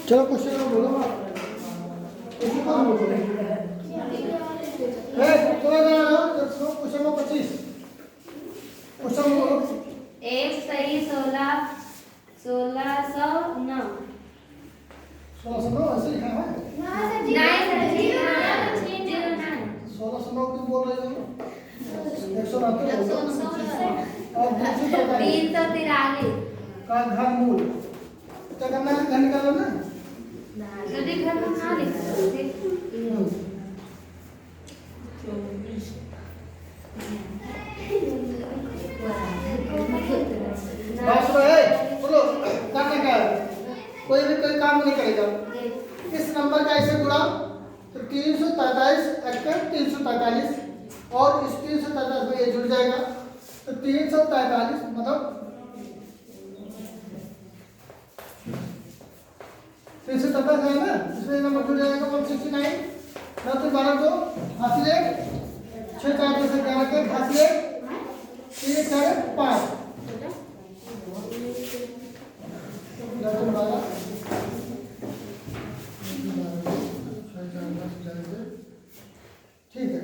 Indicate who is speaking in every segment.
Speaker 1: चलो क्वेश्चन बोलो क्वेश्चन कौन बोल रहे हैं चलो क्वेश्चन नंबर 25 क्वेश्चन बोलो।
Speaker 2: एक सही 1609
Speaker 1: 1609 ऐसे लिखा है 1609 क्यों बोल रहे हो 169 और
Speaker 2: 343
Speaker 1: का घनमूल क्या करना है घन निकालो ना
Speaker 2: यदि घनमूल ना लिखा
Speaker 1: बात सुनो बोलो करना क्या है कोई भी कोई काम नहीं करेगा इस नंबर का ऐसे गुणा तो 343 343 और इस 343 में ये जुड़ जाएगा तो 343 मतलब 343 है ना इसमें नंबर जुड़ जाएगा 169 ना तो 12 को हासिल 6 4 से 11 के हासिल 3 4 5 ठीक है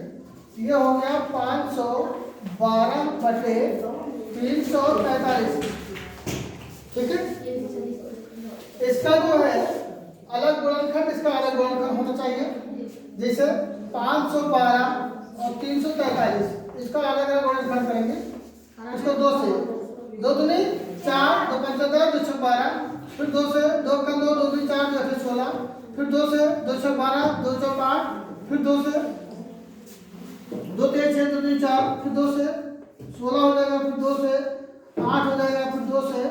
Speaker 1: ये हो गया 512/343 ठीक है इसका जो है अलग गुणनखंड इसका अलग गुणनखंड होना चाहिए जैसे 512 और 343 इसका अलग अलग गुणनखंड करेंगे इसको 2 से 2 दूनी 4 2 पंचा 10 2 छः 12 फिर 2 से 2 का 2 2 दूनी 4 2 फिर 16 फिर 2 से 2 छः 12 2 चौक 8 फिर 2 से 2 3 6 2 3 4 फिर 2 से 16 हो जाएगा फिर 2 से 8 हो जाएगा फिर 2 से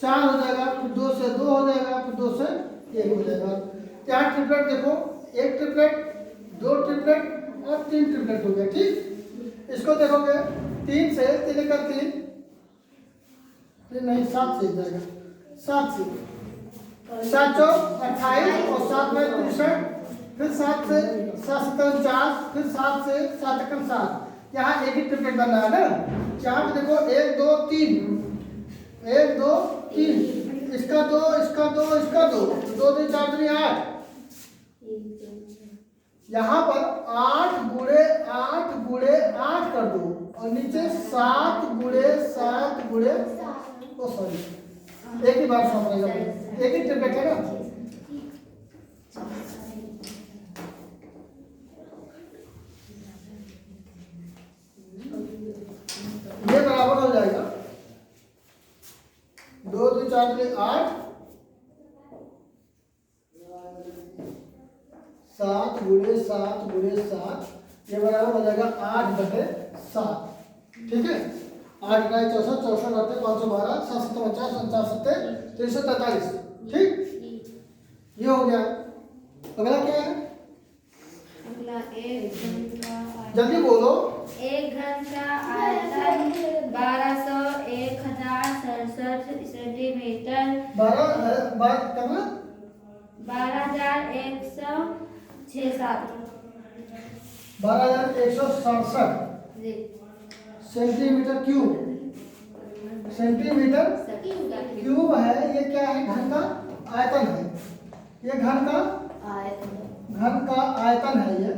Speaker 1: 4 हो जाएगा फिर 2 से 2 हो जाएगा फिर 2 से 1 हो जाएगा। क्या ट्रिपलेट देखो एक ट्रिपलेट 2 ट्रिपलेट और 3 ट्रिपलेट हो गया ठीक इसको देखोगे 3 से 3 का 3 नहीं 7 से जाएगा 7 से 7 चौक 28 और 7 में 63 फिर 7 से 7 49 फिर 7 से 7 7 यहाँ एक ही ट्रिपलेट बन रहा है ना यहाँ पे देखो 1 2 3 1 2 3 इसका 2 इसका 2 इसका 2 2 3 4 3 8 यहाँ पर 8 गुणे 8 कर दो और नीचे 7 गुणे 7 गुणे ओ सॉरी एक ही बार सॉल्व करेगा एक ही ट्रिपलेट है ना ये बराबर हो जाएगा 2 2 4 3 8 7 गुणे 7 ये बराबर हो जाएगा 8/7 ठीक है 8 का 64 64 रहते 512 7 7 50 49 343 ठीक ये हो गया अगला क्या है
Speaker 2: अगला एक घंटा
Speaker 1: जल्दी बोलो
Speaker 2: 1 घंटा आयतन 1200 centimetre
Speaker 1: 12167
Speaker 2: G
Speaker 1: centimetre cube centimetre cube है ये क्या है घन का आयतन है ये घन का आयतन है ये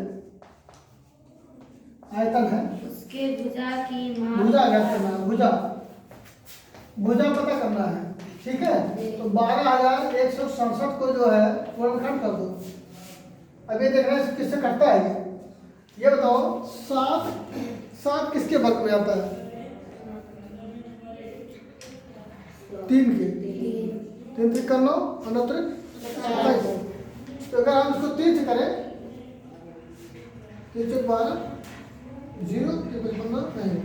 Speaker 1: आयतन है
Speaker 2: उसके भुजा की माप
Speaker 1: भुजा ज्ञात करना है भुजा पता करना है ठीक है तो 12167 को जो है गुणनखंड कर दो अब ये देखना है किससे कटता है ये बताओ 7 किसके वर्ग में आता है 3 के 3 से कर लो अनंतर 27 तो अगर हम इसको 3 से करें 3 से 12 0 55 नहीं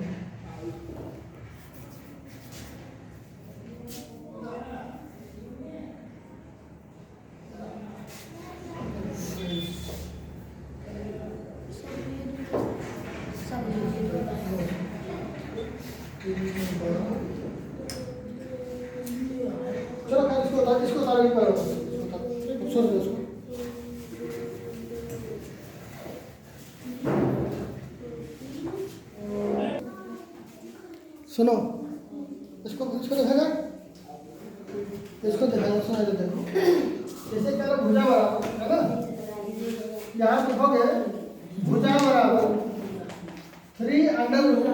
Speaker 1: चलो खैर इसको तारा नहीं करो सोच लो इसको सुनो इसको दिखाना सुना देखो लिखोगे भुजा बराबर 3 अंडर रूट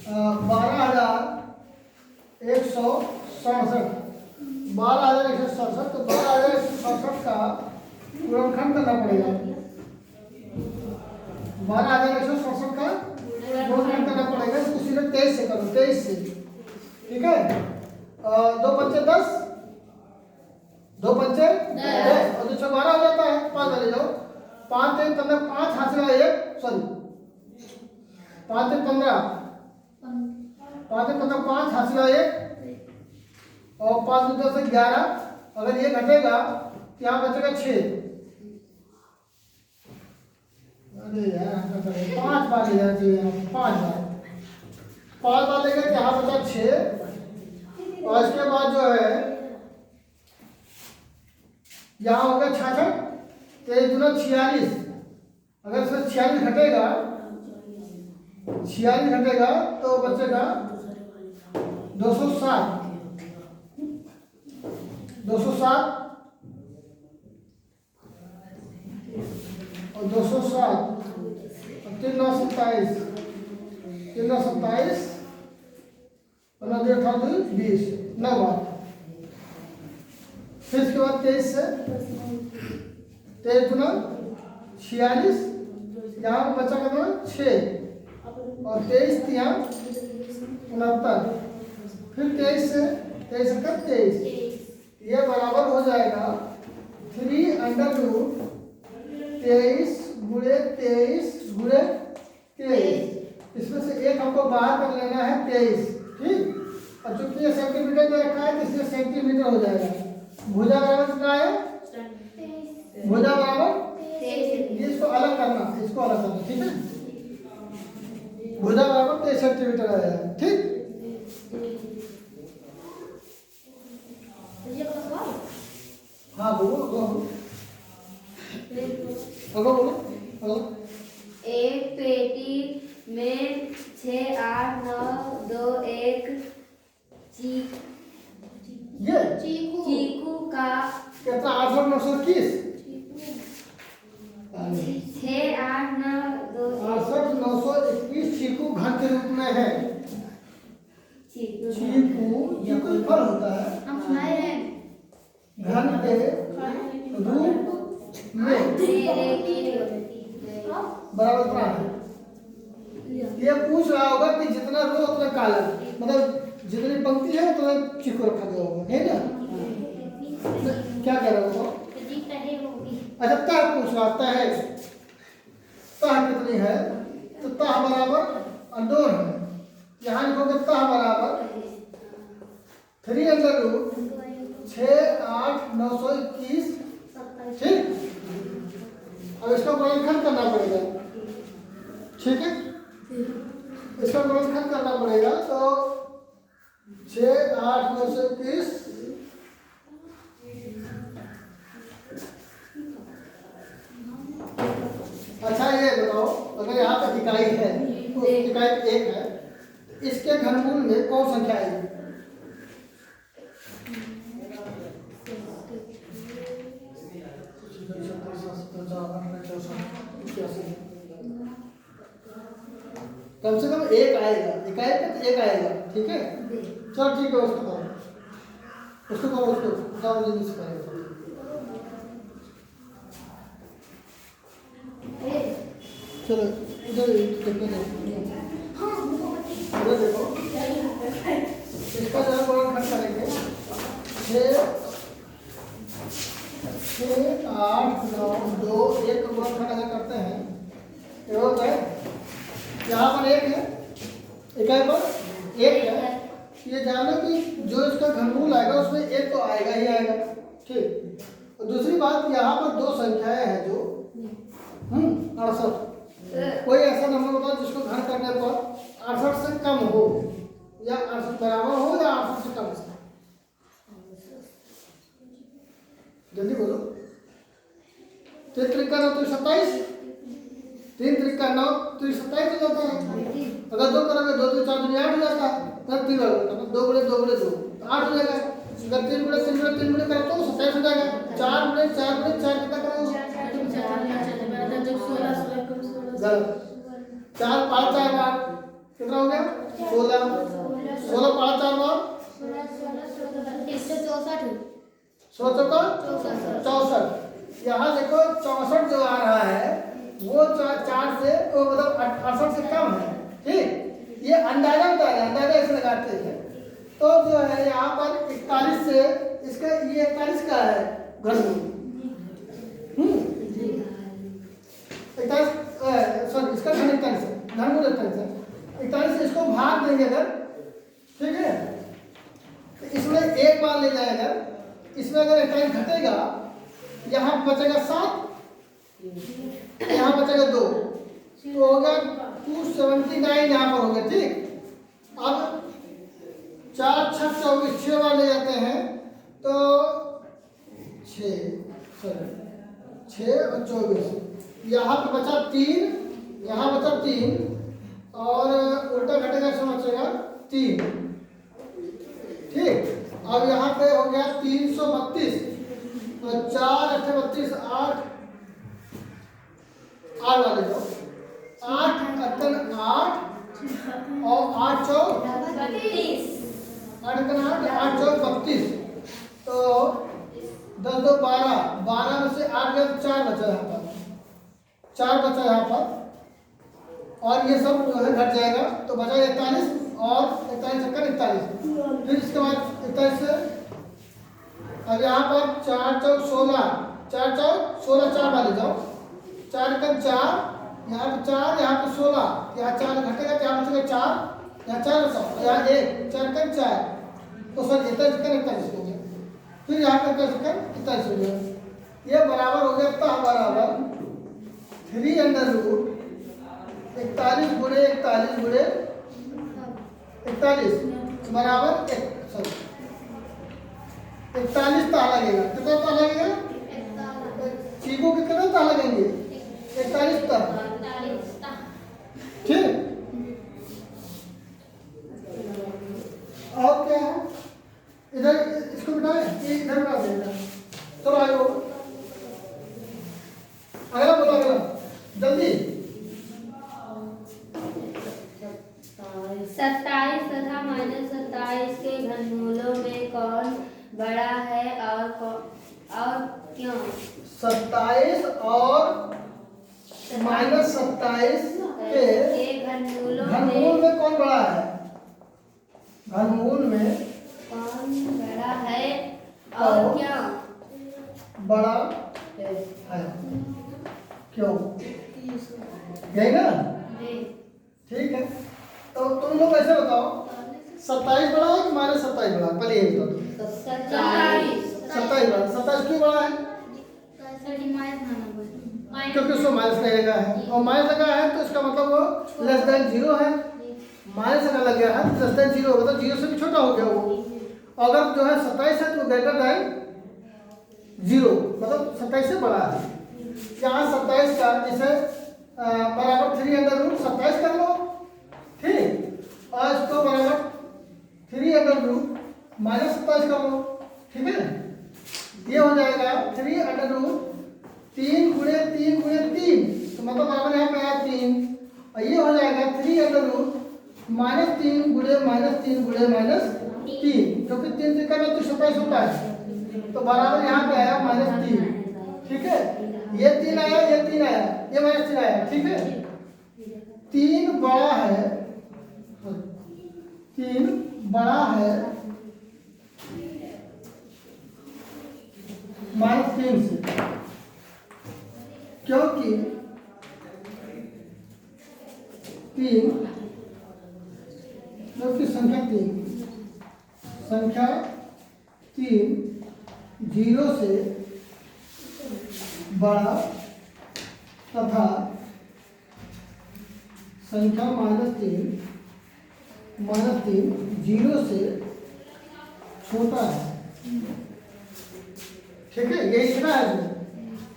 Speaker 1: 12,167 12,167 तो 12,167 का गुणनखंड करना पड़ेगा 12,167 का गुणनखंड करना पड़ेगा तो सीधे 23 से करो 23 से ठीक है 2 पंचे 10 2 पंचे 10 और 2 12 हो जाता है 5 ले जाओ 5 3 15 5 हाथ से 1 सॉरी 5 3 15 5 3 15 5 हाथ से 1 और 5 2 10 11 अगर ये घटेगा तो यहाँ बचेगा 6 अरे यार 5 बार ले जाना चाहिए 5 बार लेकर यहाँ बचा 6 और इसके बाद जो है यहाँ हो गया 66 तेईस दूना 46 अगर इसमें 46 घटेगा तो बचेगा 207 और 207 और 3 9 27 20 9 बार फिर इसके बाद 23 से 23 गुना 46 यहाँ बचा कितना 6 और 23 यहाँ 69 फिर 23 से 23 ये बराबर हो जाएगा 3 अंडर रूट 23 गुणे 23 गुणे 23 इसमें से एक हमको बाहर कर लेना है 23 ठीक और चूंकि ये सेंटीमीटर में रखा है तो इसलिए सेंटीमीटर हो जाएगा भुजा बराबर कितना है भुजा बराबर इसको अलग करना ठीक है भुजा बराबर 23 सेंटीमीटर आएगा ठीक हाँ बोलो
Speaker 2: एक पेटी में 6 8 9 2 1 चीकू का
Speaker 1: कितना 8,921
Speaker 2: 6 8 9 2
Speaker 1: 68,921 चीकू घन के रूप में है चीकू ये कोई फल होता है
Speaker 2: हम सुनाए हैं
Speaker 1: घन के रूप में बराबर कितना है ये पूछ रहा होगा कि जितना रो उतना कॉलम मतलब जितनी पंक्ति है उतना चीकू रखा गया होगा है ना क्या कह रहा होगा अच्छा तह पूछ रहा तह कितनी है तो तह बराबर अंडोर है यहाँ लिखोगे तह बराबर 3 अंडर रूट 6 8 921 ठीक अब इसका गुणनखंड करना पड़ेगा ठीक है इसका गुणनखंड करना पड़ेगा तो 6 8 921 अच्छा ये बताओ अगर यहाँ पर इकाई है तो इकाई 1 है इसके घनमूल में कौन संख्या आएगी कम से कम 1 आएगा इकाई पे तो 1 आएगा ठीक है चलो ठीक है उसको करो जाओ जल्दी से करें चलो इधर देखो इसका जो गुणनखंड करेंगे 6 8 9 2 1 का गुणनखंड अगर करते हैं ये होता है यहाँ पर 1 है इकाई पर 1 है ये जानना कि जो इसका घनमूल आएगा उसमें 1 तो आएगा ही आएगा ठीक और दूसरी बात यहाँ पर 2 संख्याएं हैं जो 68 कोई ऐसा नंबर बताओ जिसको घन करने पर 68 से कम हो या 68 बराबर हो या 68 से कम जल्दी बोलो 3 त्रिका 9 तो 27 3 त्रिका 9 तो 27 हो जाता है अगर 2 करोगे 2 तो 4 8 हो जाता है तब 3 होगा 2 गुणे 2 गुणे 2 तो 8 हो जाएगा अगर 3 गुणे 3 गुणे करो तो 27 हो जाएगा 4 गुणे 4 गुणे 4 कितना करोगे 16 चौका 64। यहाँ देखो 64 जो आ रहा है वो 4 से वो मतलब 68 से कम है। ठीक, ये अंदाजा बता रहे हैं, अंदाजा ऐसे लगाते हैं। तो जो है यहाँ पर 41 से इसका ये 41 का है घनमूल। 41 सॉरी इसका घन 41 है, घनमूल 41 है। 41 से इसको भाग देंगे अगर, ठीक है, तो इसमें एक मान ले जाएगा, इसमें अगर 41 घटेगा यहाँ बचेगा 7, यहाँ बचेगा 2, तो होगा 279 यहाँ पर होगा। ठीक, अब 4 6 24 6 बार ले जाते हैं तो 6 और 24, यहाँ पे बचा 3, यहाँ बचा 3 और उल्टा घटेगा इसमें बचेगा 3। ठीक, अब यहाँ पे हो गया 332, तो 4 8 32 8 वाले दो 8 8 8 और 8 चौक 8 चौक 32, तो 10 2 12, 12 में से 8 गया तो 4 बचा यहाँ पर, 4 बचा यहाँ पर, और ये सब जो है घट जाएगा तो बचा 41 और 41 चक्कर 41। फिर इसके बाद 41 से अब यहाँ पर 4 चौक 16, 4 चौक 16 4 वाले जाओ, 4 का 4, यहाँ पे 4, यहाँ पे 16, यहाँ 4 घटेगा, यहाँ बचेगा 4, यहाँ 4 बचा, यहाँ 1, 4 का 4, तो सर 41 चक्कर 41 हो गया। फिर यहाँ पे 41 चक्कर 41 हो गया। ये बराबर हो गया तह बराबर 3 अंडर रूट 41 गुणे 41 गुणे 41 बराबर 41 ता लगेगा। कितना ता लगेगा? चीकू कितना ता लगेंगे? 41 ता। ठीक, और क्या है इधर, इसको बिठाए इधर बिठा देगा। चलो आगे अगला बोलो, अगला जल्दी।
Speaker 2: 27 तथा -27 के घनमूलों में कौन बड़ा है और क्यों?
Speaker 1: 27 और -27 के घनमूल में कौन बड़ा है? घनमूल में
Speaker 2: कौन बड़ा है और क्यों?
Speaker 1: बड़ा है, क्यों? यही ना? ठीक है, तो तुम लोग ऐसे बताओ 27 बड़ा है कि -27 बड़ा है? पहले ये बताओ। 27 बड़ा, 27 क्यों बड़ा है? क्योंकि उसको माइनस लगेगा है, और माइनस लगा है तो इसका मतलब वो लेस देन 0 है। माइनस अगर लग गया है तो लेस देन 0 मतलब 0 से भी छोटा हो गया वो। अगर जो है 27 है तो ग्रेटर देन 0 मतलब 27 से बड़ा है। यहाँ 27 का जैसे बराबर 3 अंडर रूट 27 कर लो, ठीक, और इसको बराबर 3 अंडर रूट -27 कर लो, ठीक है। ये हो जाएगा 3 अंडर रूट 3 गुणे 3 गुणे 3, तो मतलब बराबर यहाँ पे आया 3, और ये हो जाएगा 3 अंडर रूट -3 गुणे -3 गुणे -3, क्योंकि 3 त्रिका में तो 27 होता है, तो बराबर यहाँ पे आया -3, ठीक है। ये 3 आया, ये 3 आया, ये -3 आया, ठीक है। 3 बड़ा है, 3 बड़ा है -3 से, क्योंकि 3 क्योंकि संख्या 3 0 से बड़ा तथा संख्या -3 0 से छोटा है, ठीक है। ये इतना है,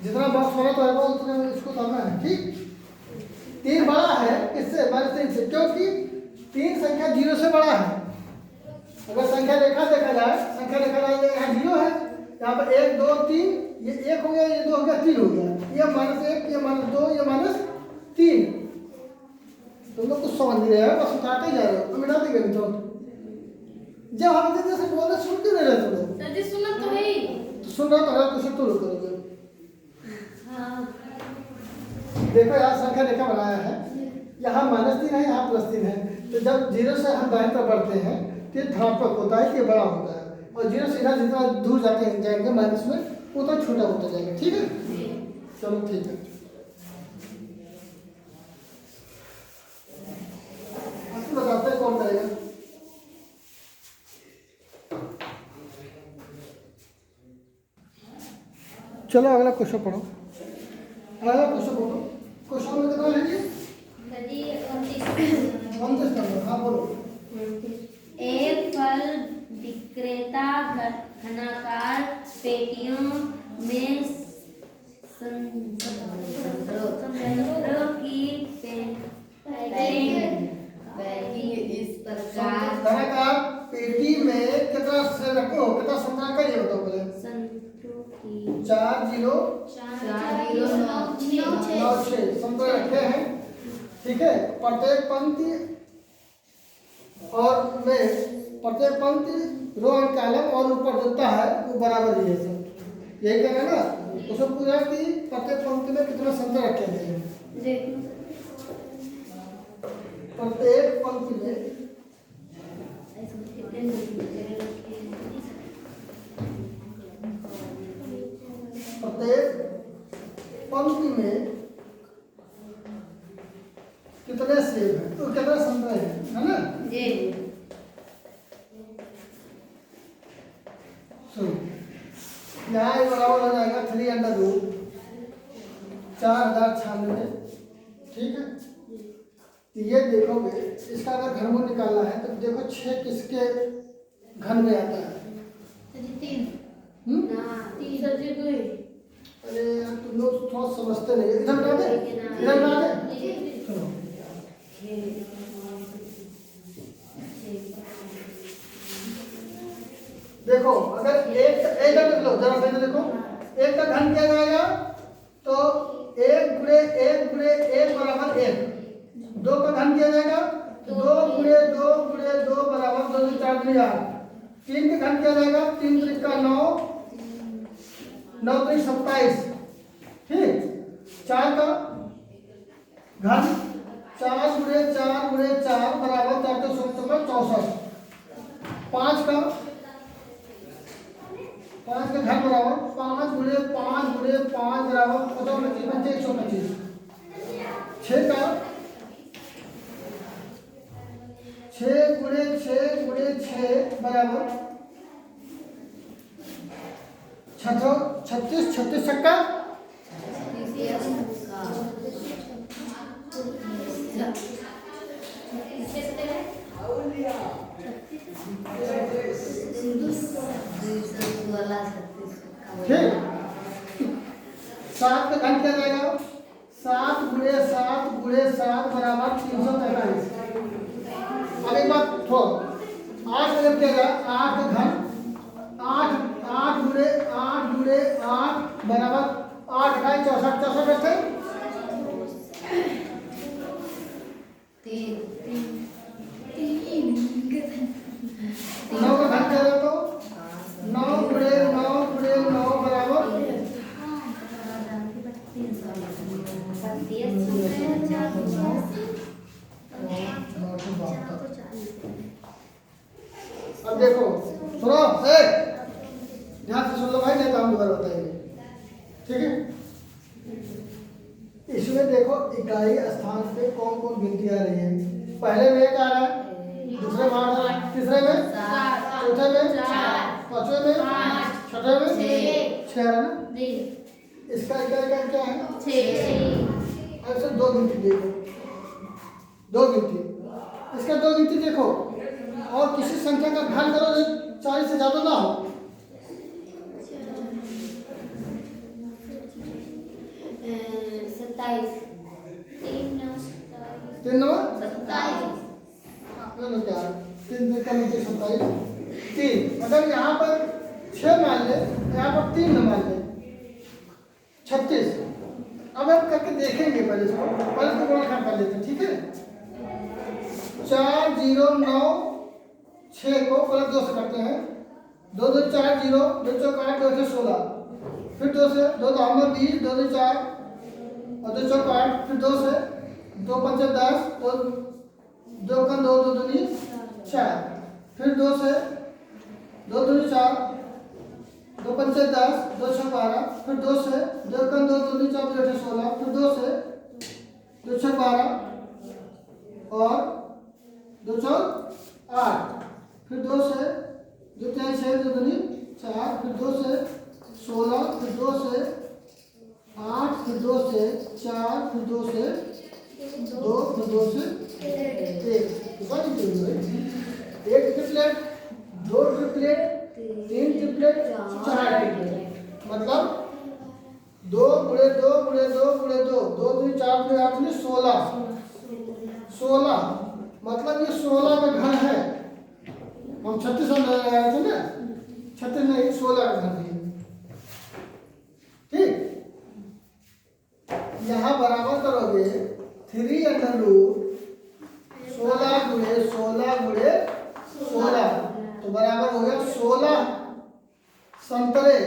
Speaker 1: जितना बॉक्स बना तो है वो उतना इसको करना है, ठीक। 3 बड़ा है किससे? -3 से, क्योंकि 3 संख्या 0 से बड़ा है। अगर संख्या देखा जाए, यहाँ 0 है, यहाँ पर 1 2 3, ये 1 हो गया, ये 2 हो गया, 3 हो गया, ये -1, ये -2, ये -3। तुम लोग कुछ समझ नहीं रहे हो, बस उठाते ही जा रहे हो, तो मिटा देंगे तो। जब हम जैसे बोल रहे सुन क्यों नहीं रहे तुम लोग?
Speaker 2: सुना तो है,
Speaker 1: सुन रहे हो तो अगला क्वेश्चन तुम लोग करोगे।
Speaker 2: हाँ
Speaker 1: देखो यहाँ संख्या रेखा बनाया है, यहाँ -3 है, यहाँ +3 है। तो जब 0 से हम दाहिने तरफ बढ़ते हैं तो ये धनात्मक होता है, ये बड़ा होता है, और 0 से इधर जितना दूर जाएंगे माइनस में उतना छोटा होता जाएगा। ठीक है, चलो ठीक है। आपको बताते हैं कौन करेगा। चलो अगला क्वेश्चन पढ़ो, अगला क्वेश्चन पढ़ो। क्वेश्चन में कितना है जी? 29 नंबर। हाँ बोलो।
Speaker 2: एक फल विक्रेता घनाकार पेटियों में संतरों की पैकिंग इस प्रकार।
Speaker 1: घनाकार पेटी में कितना सेब रखो, कितना संतरा का ये बताओ पहले।
Speaker 2: संतरों की
Speaker 1: 4 0
Speaker 2: 4 0 9
Speaker 1: 9 6 संतरे रखे हैं। ठीक है, प्रत्येक पंक्ति और में प्रत्येक पंक्ति रो अंक कॉलम और ऊपर देता है वो बराबर ही है सब। यही कहना है ना। उसमें पूछा कि प्रत्येक पंक्ति में कितना संतरे रखे हैं। प्रत्येक पंक्ति में प्रत्येक पंक्ति में कितने सेब हैं तो कितने संतरे हैं, है ना।
Speaker 2: जी
Speaker 1: सुनो, यहाँ ये बराबर हो जाएगा 3√4 4096। ठीक है, तो ये देखोगे इसका अगर घनमूल निकालना है तो देखो 6 किसके घन में आता है।
Speaker 2: 3
Speaker 1: अरे यार तुम लोग थोड़ा समझते नहीं। इधर बता दे, इधर बता दे। सुनो, देखो अगर एक का देख लो जरा पहले देखो, एक का घन किया जाएगा तो 1 गुणे 1 गुणे 1 बराबर 1। 2 का घन किया जाएगा तो 2 गुणे 2 गुणे 2 बराबर 2 4 गुणे 8। 3 का घन किया जाएगा 3 3 का 9 9 3 27। ठीक, 4 का घन 4 गुणे 4 गुणे 4 बराबर 4 तो 64। 5 का घन बराबर 5 गुणे 5 गुणे 5 बराबर 125 125। 6 का 6 गुणे 6 गुणे 6 बराबर 36 36 छक्का 7 का घन किया जाएगा 7 गुणे 7 गुणे 7 बराबर 343। अब एक बात थोड़ा 8 का जब किया जाए 8 का घन 8 गुणे 8 बराबर 8 का 64 64 बैठे 9 का घन किया जाए तो 9 गुणे 9 बराबर 9। अब देखो सुनो, ध्यान से सुन लो भाई, नहीं तो हम दोबारा बताएंगे। ठीक है, इसमें देखो इकाई स्थान पे कौन कौन गिनती आ रही है। पहले में 1 आ रहा है, दूसरे में 8 आ रहा है, तीसरे में 7, चौथे में 4, पांचवे में 5, छठे में 6 आ रहा है ना। इसका इकाई क्या है 6। अब से 2 गिनती देखो, 2 गिनती, इसका 2 गिनती देखो और किसी संख्या का घन करो जो 40 से ज्यादा ना हो।
Speaker 2: 27
Speaker 1: 3 9
Speaker 2: 27
Speaker 1: क्या 3 का नीचे 27 3। अगर यहाँ पर 6 मान ले, यहाँ पर 3 न मान ले 36। अब हम करके देखेंगे पहले इसको, पहले इसको गुणा कर लेते हैं। ठीक है, 4 0 9 6 को पहले 2 से करते हैं दो दो चार जीरो, दो चौक 8, दो अठे 16, फिर दो से दो दो में 20, दो दो 4 और दो चौक 8, फिर दो से दो पंचे 10, दो दो कन दो, दो दूनी 4, फिर दो से दो दूनी 4, दो पंचे 10, दो छः 12, फिर दो से दो कन दो, दो दूनी 4, दो अठे 16, फिर दो से दो छः 12 और दो चौक 8, फिर दो से दो तीन 6, दो दूनी 4, फिर दो से 16, फिर दो से 8, फिर दो से 4, फिर दो से 2, फिर दो से 1। एक ट्रिपलेट, दो ट्रिपलेट, तीन ट्रिपलेट, 4 ट्रिपलेट, मतलब 2 गुणे 2 गुणे 2 गुणे 2, 2 दूनी 4 गुणे 8 में 16, 16 मतलब ये 16 का घर है। हम 36 लगाए थे ना, 36 नहीं 16 का घर है। ठीक, यहाँ बराबर करोगे 3 अंडर रूट 16 गुणे 16 गुणे 16, तो बराबर हो गया 16 संतरे।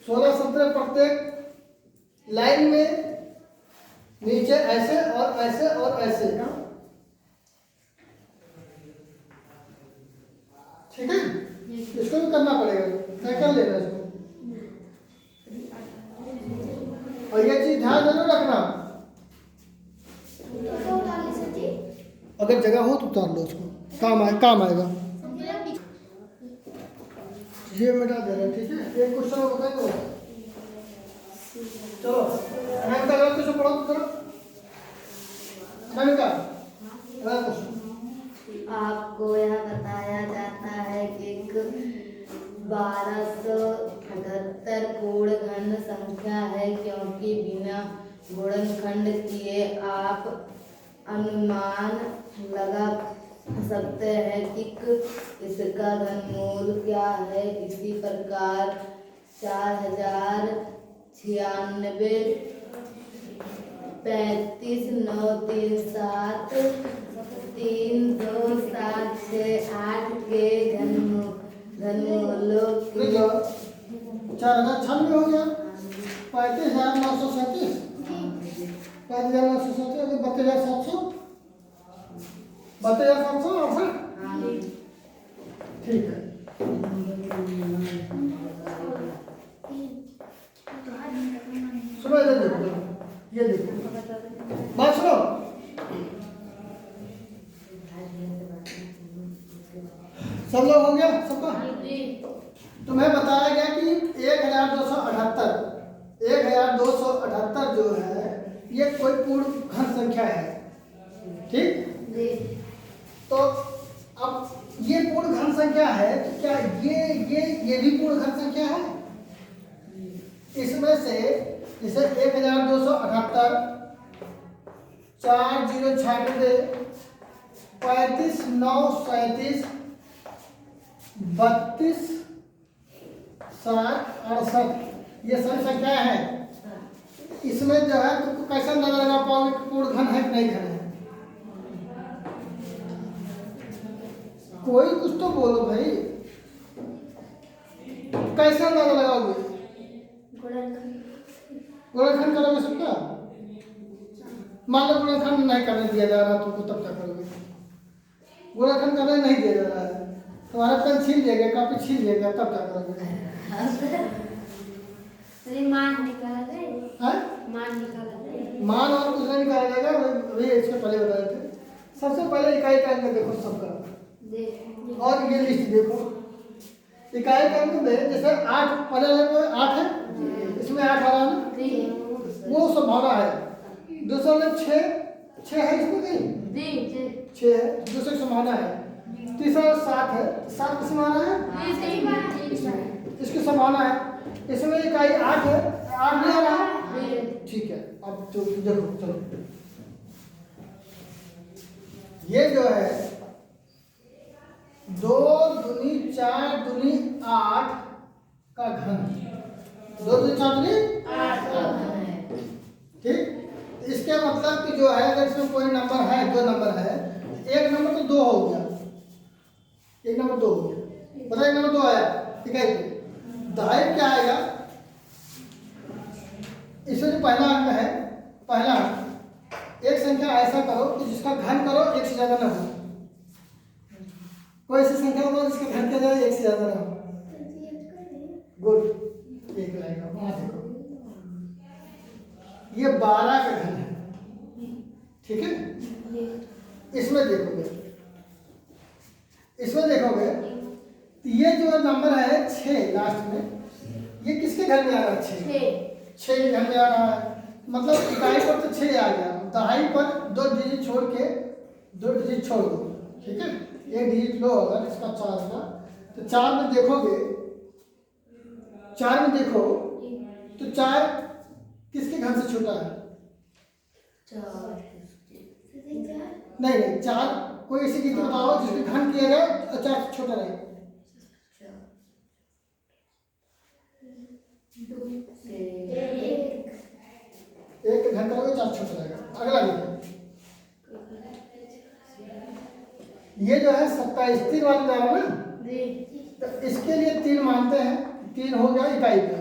Speaker 1: 16 संतरे प्रत्येक लाइन में, नीचे ऐसे और ऐसे और ऐसे। ठीक है, इसको भी करना पड़ेगा, मैं कर लेना इसको। और ये चीज ध्यान जरूर रखना, अगर जगह हो तो उतार लो उसको, काम आएगा। ये मिटा दे रहा है, ठीक है। एक क्वेश्चन बताएंगे, चलो अनामिका अगला क्वेश्चन पढ़ो तो जरा। अनामिका अगला क्वेश्चन।
Speaker 2: आपको यह बताया जाता है कि 1278 पूर्ण घन संख्या है, क्योंकि बिना गुणनखंड किए आप अनुमान लगा सकते हैं कि इसका घनमूल क्या है। इसी प्रकार 4096 35 9 3 7 3 2 7 6 8 के घनमूलों की
Speaker 1: 4096 हो गया, 35,937, 35,937, 32,700, 32,700। ठीक है, सुनो इधर देखो, ये देखो बात सुनो। सब लोग हो गया सबका? तुम्हें बताया गया कि 1278 जो है ये कोई पूर्ण घन संख्या है। ठीक, तो अब ये पूर्ण घन संख्या है, तो क्या ये भी पूर्ण घन संख्या है? इसमें से जैसे 1278 4 0 96 35 9 37 32 7 68 ये सब संख्या है। इसमें जो है तुमको कैसे अंदाजा लगा पाओगे कि पूर्ण घन है कि नहीं घन है? कोई कुछ तो बोलो भाई, कैसे अंदाजा लगाओगे? गुणनखंड करोगे सबका? मान लो गुणनखंड नहीं करने दिया जा रहा तुमको, तब क्या करोगे? गुणनखंड करने नहीं दिया जा रहा है, तुम्हारा पेन छीन लिया गया, कॉपी छीन लिया गया, तब क्या करोगे?
Speaker 2: मान निकाला जाए,
Speaker 1: मान और कुछ नहीं निकाला जाएगा। वही इसके पहले बताए थे। सबसे पहले इकाई का अंक देखो सबका, और ये लिस्ट देखो। इकाई का अंक में जैसे 8 पहले 8 है, इसमें 8 आ रहा है ना, वो संभावना है। दूसरा में 6 है, इसमें नहीं 6 है, दूसरे संभावना है। तीसरा 7 है, 7 किसमें आ रहा है? इसकी संभावना है। इसमें इकाई 8 है, 8 नहीं आ रहा है। ठीक है, अब जो देखो चलो, ये जो है 2 दूनी 4 दूनी 8 का घन, 2 दूनी 4 दूनी 8 का घन है। ठीक, इसके मतलब कि जो है अगर इसमें कोई नंबर है, 2 नंबर है, एक नंबर तो 2 हो गया, एक नंबर 2 हो गया, बताइए नंबर 2 आया इकाई पे। दहाई क्या आएगा, इसमें जो पहला अंक है, पहला अंक एक संख्या ऐसा करो कि जिसका घन करो एक से ज्यादा ना हो। कोई ऐसी संख्या बताओ जिसका घन किया जाए एक से ज्यादा ना हो। गुड, एक लाएगा। वहां देखो, ये 12 का घन है, ठीक है। इसमें देखोगे, इसमें देखोगे तो ये जो नंबर है 6 लास्ट में, ये किसके घर में आ रहा है? 6 के घर में आ रहा है। मतलब इकाई पर तो 6 आ गया, दहाई पर 2 डिजिट छोड़ के 2 डिजिट छोड़ दो, ठीक है। एक डिजिट लो अगर इसका 4 का, तो 4 में देखोगे, 4 में देखो तो 4 किसके घर से छोटा है? नहीं नहीं, 4 कोई ऐसी गिनती बताओ जिसके घन किया जाए और 4 से छोटा रहे। एक का घन करोगे 4 छोटा रहेगा। अगला देखो, ये जो है 27 3 वाली दावा ना, तो इसके लिए 3 मानते हैं, 3 हो गया इकाई पे,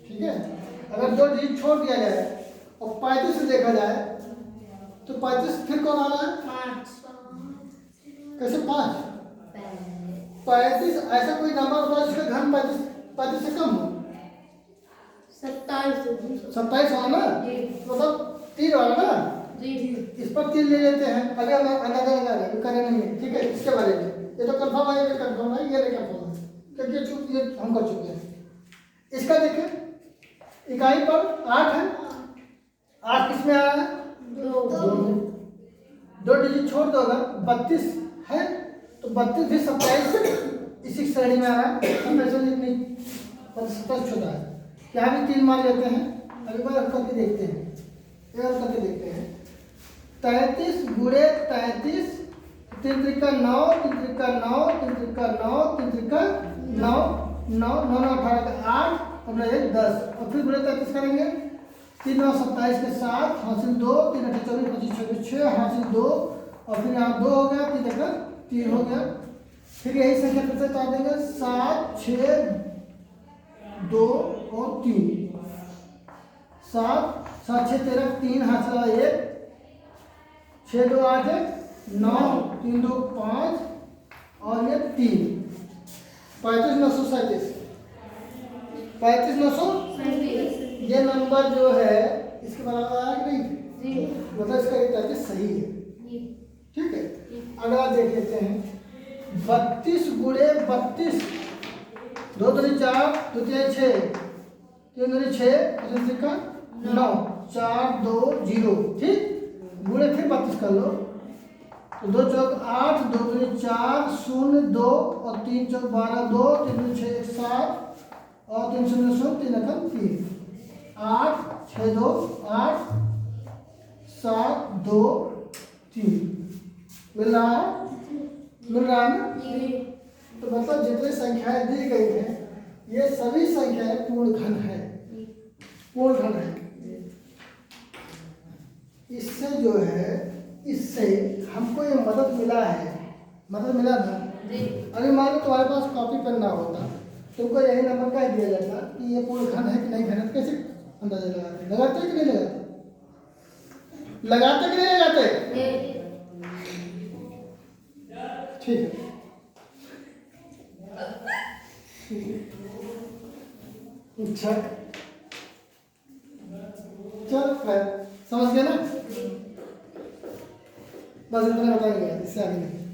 Speaker 1: ठीक है। अगर 2 डिजिट छोड़ दिया जाए और 35 से देखा जाए तो 35 फिर कौन आ रहा है? 5। कैसे 5? 35 ऐसा कोई नंबर होता है जिसका घन 35 से कम हो? 27 वाला ना, मतलब 3 वाला ना, इस पर 3 ले लेते हैं। अगर अंदाजा करें नहीं, ठीक है। इसके बारे में ये तो कंफर्म है, ये कंफर्म है, ये नहीं कंफर्म है क्योंकि चूक ये हम कर चुके हैं। इसका देखिए, इकाई पर 8 है, 8 किस में आ रहा है? 2 डिजिट छोड़ दो, अगर 32 है तो 32 भी 27 इसी श्रेणी में आ रहा है। हम ऐसे नहीं, 27 छोटा है, यहाँ भी 3 मान लेते हैं। अभी बार करके देखते हैं, एक बार करके देखते हैं। 33 गुणे 33, 3 त्रिका 9, 3 त्रिका 9, 3 त्रिका 9, 3 त्रिका 9, 9 9 9 18 का 8 और 1 10, और फिर गुणे 33 करेंगे। 3 9 27 के 7 हासिल 2, 3 8 24 25 26 6 हासिल 2, और फिर यहाँ 2 हो गया, 3 देखा 3 हो गया। फिर यही संख्या फिर से काट देंगे, 7 6 2 और 3, 7 7 6 13 3 हासिल 1, 6 2 8 9 3 2 5 और ये 3, 35 937, 35 937। ये नंबर जो है इसके बराबर आया कि नहीं? मतलब इसका ये 33 सही है, ठीक है। अगला देख लेते हैं, 32 गुणे 32, 2 दूनी 4, 2 3 6, 3 दूनी 6, 3 का 9, 4 2 0, ठीक। गुणे फिर 32 कर लो, तो 2 चौक 8, 2 दूनी 4 0 2 और 3 चौक 12 2, 3 दूनी 6 1 7 और 3 0 0 3 रकम 3, 8 6 2 8 7 2 3। मिल रहा है? मिल रहा है ना? तो मतलब जितनी संख्याएं दी गई हैं ये सभी संख्याएं पूर्ण घन है, पूर्ण घन है। इससे जो है, इससे हमको ये मदद मिला है, मदद मिला था। अभी मान लो तुम्हारे पास कॉपी पेन ना होता, तुमको यही नंबर कह दिया जाता कि ये पूर्ण घन है कि नहीं घन है, कैसे अंदाजा लगाते? लगाते कि नहीं लगाते? लगाते कि नहीं लगाते? ठीक है, अच्छा चल समझ गया ना? बस इतना बताएंगे, इससे आगे नहीं।